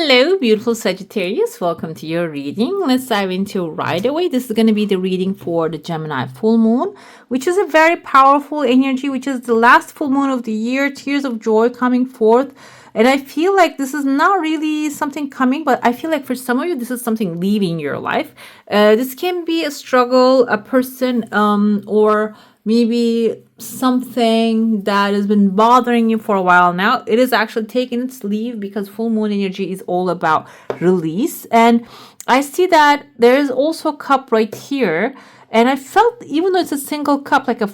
Hello, beautiful Sagittarius. Welcome to your reading. Let's dive into right away. This is going to be the reading for the Gemini full moon, which is a very powerful energy, which is the last full moon of the year, tears of joy coming forth. And I feel like this is not really something coming, but I feel like for some of you, this is something leaving your life. This can be a struggle, a person, or maybe something that has been bothering you for a while now. It is actually taking its leave because full moon energy is all about release. And I see that there is also a cup right here. And I felt, even though it's a single cup, like a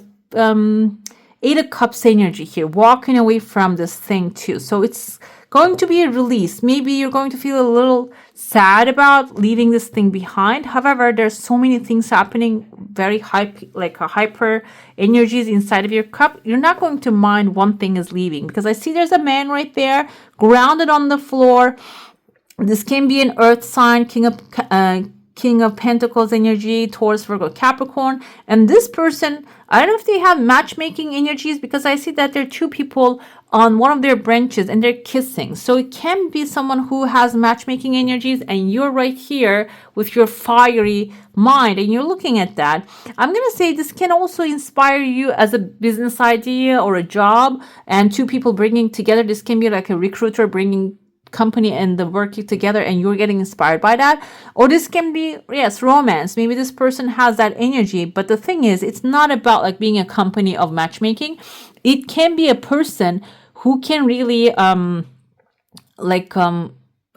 Eight of Cups energy here, walking away from this thing too. So it's going to be a release. Maybe you're going to feel a little sad about leaving this thing behind. However, there's so many things happening, very hyper energies inside of your cup. You're not going to mind one thing is leaving, because I see there's a man right there, grounded on the floor. This can be an earth sign, King of Pentacles energy, Taurus, Virgo, Capricorn. And this person, I don't know if they have matchmaking energies, because I see that there are two people on one of their branches and they're kissing. So it can be someone who has matchmaking energies and you're right here with your fiery mind and you're looking at that. I'm going to say this can also inspire you as a business idea or a job, and two people bringing together. This can be like a recruiter bringing company and the working together and you're getting inspired by that. Or this can be, yes, romance. Maybe this person has that energy, but the thing is, it's not about like being a company of matchmaking. It can be a person who can really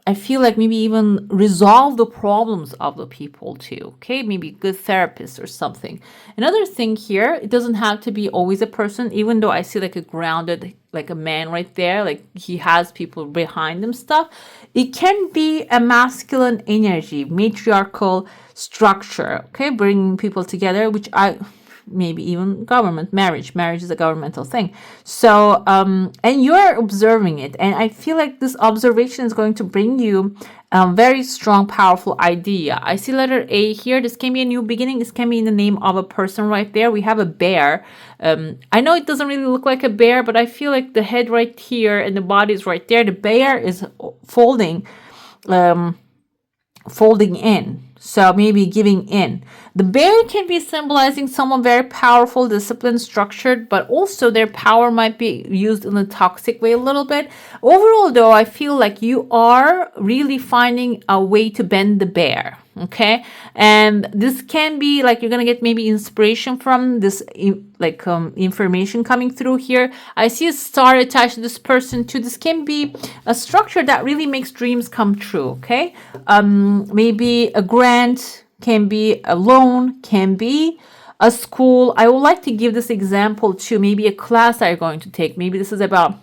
I feel like maybe even resolve the problems of the people too. Okay, maybe good therapist or something. Another thing here, it doesn't have to be always a person, even though I see like a grounded, like a man right there, like he has people behind him stuff. It can be a masculine energy, matriarchal structure, okay, bringing people together, which maybe even government, marriage is a governmental thing. So and you're observing it, and I feel like this observation is going to bring you a very strong, powerful idea. I see letter A here. This can be a new beginning. This can be in the name of a person right there. We have a bear. I know it doesn't really look like a bear, but I feel like the head right here and the body is right there. The bear is folding in. So maybe giving in. The bear can be symbolizing someone very powerful, disciplined, structured, but also their power might be used in a toxic way a little bit. Overall, though, I feel like you are really finding a way to bend the bear. Okay. And this can be like you're going to get maybe inspiration from this information coming through here. I see a star attached to this person too. This can be a structure that really makes dreams come true. Okay. Maybe a grant, can be a loan, can be a school. I would like to give this example to maybe a class that you're going to take. Maybe this is about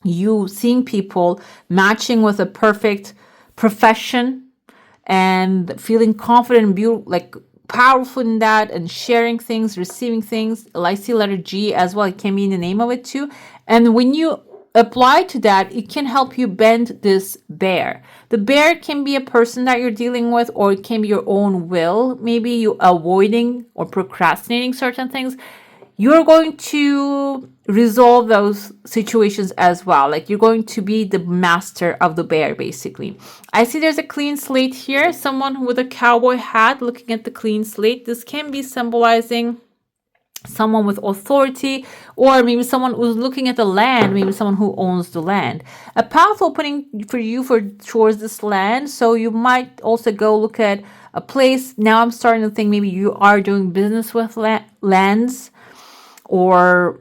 you seeing people matching with a perfect profession and feeling confident and powerful in that, and sharing things, receiving things. I see letter G as well. It can be in the name of it too. And when you apply to that, it can help you bend this bear. The bear can be a person that you're dealing with, or it can be your own will. Maybe you avoiding or procrastinating certain things. You're going to resolve those situations as well. Like you're going to be the master of the bear, basically. I see there's a clean slate here. Someone with a cowboy hat looking at the clean slate. This can be symbolizing someone with authority, or maybe someone who's looking at the land, maybe someone who owns the land. A path opening for you towards this land. So you might also go look at a place. Now I'm starting to think maybe you are doing business with lands, or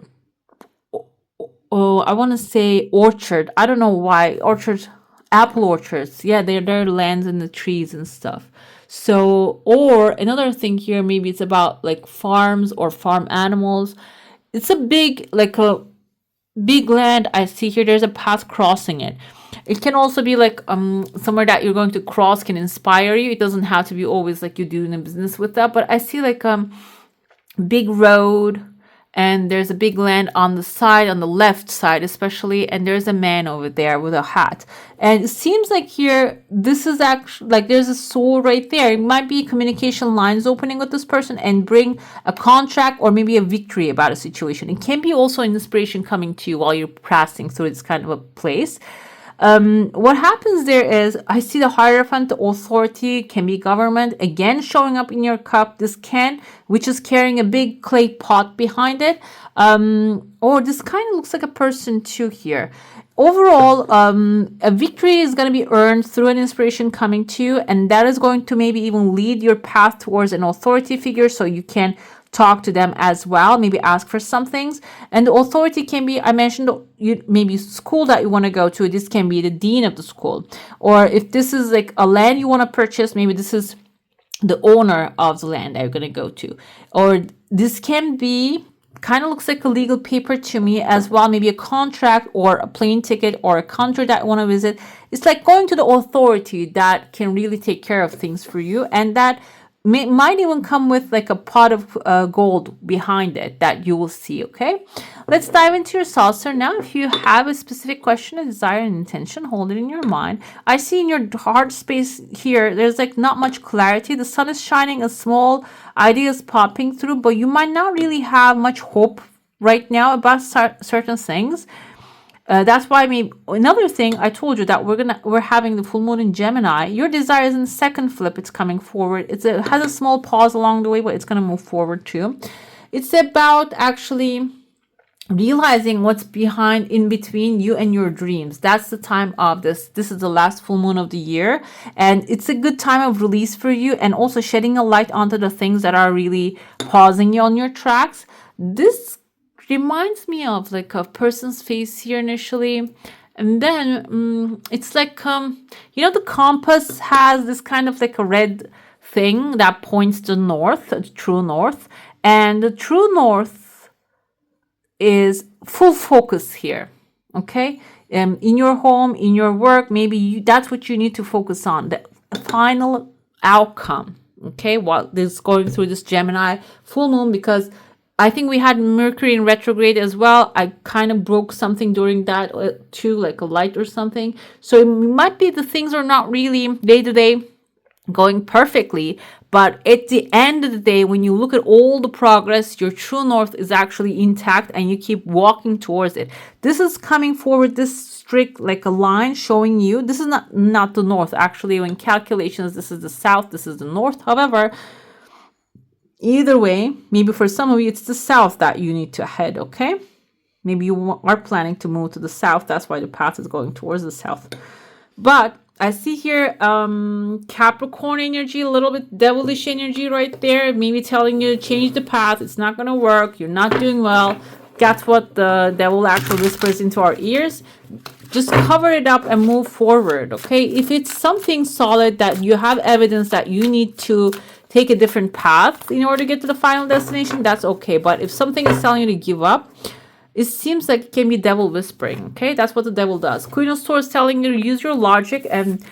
I want to say orchard. I don't know why. Orchards, apple orchards. Yeah, they're lands in the trees and stuff. So, or another thing here, maybe it's about like farms or farm animals. It's a big land I see here. There's a path crossing it. It can also be like somewhere that you're going to cross can inspire you. It doesn't have to be always like you're doing a business with that. But I see like big road, and there's a big land on the side, on the left side especially, and there's a man over there with a hat. And it seems like here, this is actually like there's a soul right there. It might be communication lines opening with this person and bring a contract or maybe a victory about a situation. It can be also an inspiration coming to you while you're passing through this kind of a place. What happens there is I see the Hierophant, the authority, can be government, again showing up in your cup. This can, which is carrying a big clay pot behind it. Or this kind of looks like a person too here. Overall, a victory is going to be earned through an inspiration coming to you, and that is going to maybe even lead your path towards an authority figure, so you can talk to them as well, maybe ask for some things. And the authority can be, I mentioned, maybe school that you want to go to. This can be the dean of the school, or if this is like a land you want to purchase, maybe this is the owner of the land that you're going to go to. Or this can be, kind of looks like a legal paper to me as well, maybe a contract or a plane ticket or a country that you want to visit. It's like going to the authority that can really take care of things for you, and that might even come with like a pot of gold behind it that you will see. Okay, let's dive into your saucer now. If you have a specific question, a desire, and intention, hold it in your mind. I see in your heart space here, there's like not much clarity. The sun is shining, a small idea is popping through, but you might not really have much hope right now about certain things. That's why another thing I told you that we're having the full moon in Gemini. Your desire is in the second flip. It's coming forward. It has a small pause along the way, but it's going to move forward too. It's about actually realizing what's behind in between you and your dreams. That's the time of this. This is the last full moon of the year, and it's a good time of release for you, and also shedding a light onto the things that are really pausing you on your tracks. This reminds me of like a person's face here initially, and then it's like the compass has this kind of like a red thing that points to north, the true north, and the true north is full focus here. Okay, in your home, in your work, maybe that's what you need to focus on, the final outcome. Okay, while this going through this Gemini full moon, because I think we had Mercury in retrograde as well. I kind of broke something during that too, like a light or something. So it might be the things are not really day to day going perfectly. But at the end of the day, when you look at all the progress, your true north is actually intact and you keep walking towards it. This is coming forward, this strict like a line showing you. This is not the north. Actually, in calculations, this is the south, this is the north. However, either way, maybe for some of you, it's the south that you need to head, okay? Maybe you are planning to move to the south. That's why the path is going towards the south. But I see here Capricorn energy, a little bit devilish energy right there. Maybe telling you to change the path. It's not going to work. You're not doing well. That's what the devil actually whispers into our ears. Just cover it up and move forward, okay? If it's something solid that you have evidence that you need to take a different path in order to get to the final destination, that's okay. But if something is telling you to give up, it seems like it can be devil whispering, okay? That's what the devil does. Queen of Swords telling you to use your logic and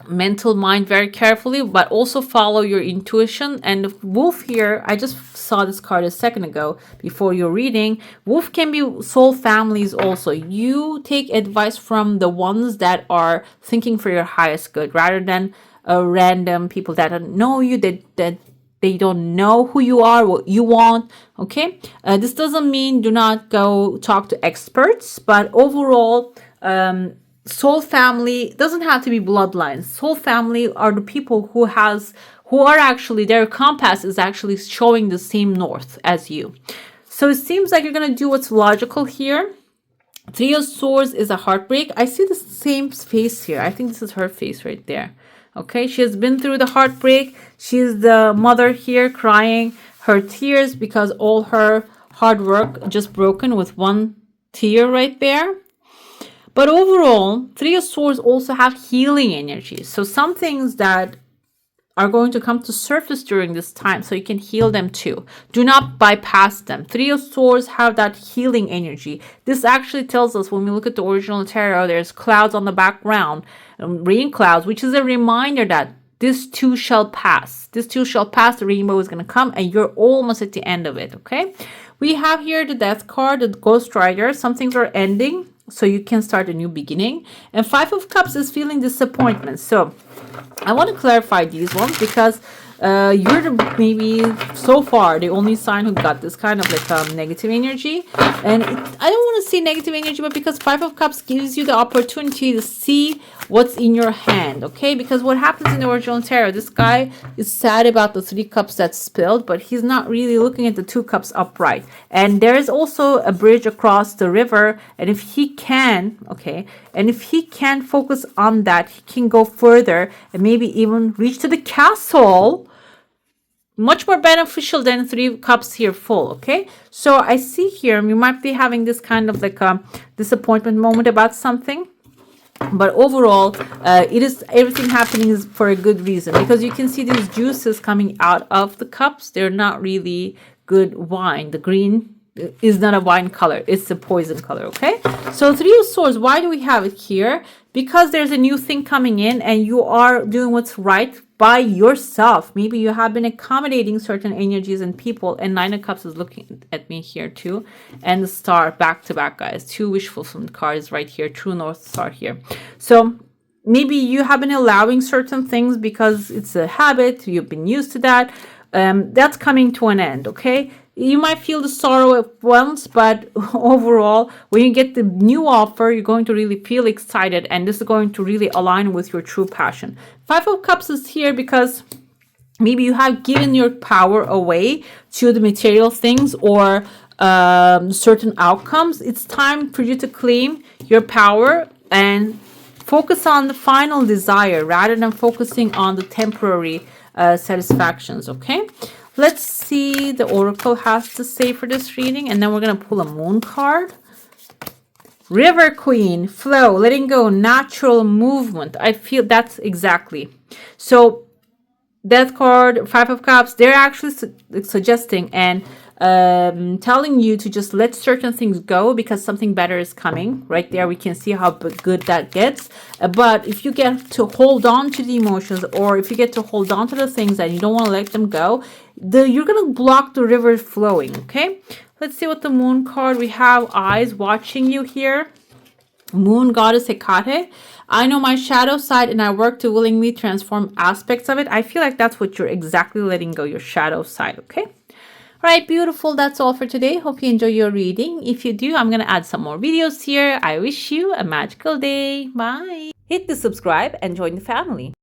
mental mind very carefully, but also follow your intuition. And Wolf here, I just saw this card a second ago before your reading. Wolf can be soul families also. You take advice from the ones that are thinking for your highest good rather than random people that don't know you, that they don't know who you are, what you want. Okay, this doesn't mean do not go talk to experts, but overall, soul family doesn't have to be bloodlines. Soul family are the people who are actually, their compass is actually showing the same north as you. So it seems like you're gonna do what's logical here. Three of Swords is a heartbreak. I see the same face here. I think this is her face right there. Okay, she has been through the heartbreak. She's the mother here crying her tears because all her hard work just broken with one tear right there. But overall, Three of Swords also have healing energies. So some things that are going to come to surface during this time, so you can heal them too. Do not bypass them. Three of Swords have that healing energy. This actually tells us when we look at the original tarot, there's clouds on the background, rain clouds, which is a reminder that this too shall pass. This too shall pass. The rainbow is going to come and you're almost at the end of it, okay? We have here the Death card, the Ghost Rider. Some things are ending, so you can start a new beginning. And Five of Cups is feeling disappointment. So I want to clarify these ones because You're maybe so far the only sign who got this kind of like negative energy. And I don't want to say negative energy, but because Five of Cups gives you the opportunity to see what's in your hand, okay? Because what happens in the original tarot, this guy is sad about the 3 cups that's spilled, but he's not really looking at the 2 cups upright. And there is also a bridge across the river, and if he can, okay, and if he can focus on that, he can go further and maybe even reach to the castle. Much more beneficial than 3 cups here full, okay? So I see here you might be having this kind of like a disappointment moment about something. But overall, it is everything happening is for a good reason, because you can see these juices coming out of the cups. They're not really good wine. The green is not a wine color. It's a poison color, okay? So 3 of Swords, why do we have it here? Because there's a new thing coming in and you are doing what's right by yourself. Maybe you have been accommodating certain energies and people, and 9 of Cups is looking at me here too. And the Star back to back, guys. 2 wish fulfillment cards right here. True North Star here. So maybe you have been allowing certain things because it's a habit. You've been used to that. That's coming to an end, okay? You might feel the sorrow at once, but overall, when you get the new offer, you're going to really feel excited, and this is going to really align with your true passion. 5 of Cups is here because maybe you have given your power away to the material things or certain outcomes. It's time for you to claim your power and focus on the final desire rather than focusing on the temporary satisfactions, okay? Let's see the Oracle has to say for this reading, and then we're going to pull a Moon card. River Queen, flow, letting go, natural movement. I feel that's exactly. So that card, 5 of Cups, they're actually suggesting and telling you to just let certain things go because something better is coming. Right there, we can see how good that gets. But if you get to hold on to the emotions, or if you get to hold on to the things and you don't want to let them go, you're going to block the river flowing, okay? Let's see what the Moon card, we have eyes watching you here. Moon goddess Hecate. I know my shadow side and I work to willingly transform aspects of it. I feel like that's what you're exactly letting go, your shadow side, okay? All right, beautiful. That's all for today. Hope you enjoy your reading. If you do, I'm going to add some more videos here. I wish you a magical day. Bye. Hit the subscribe and join the family.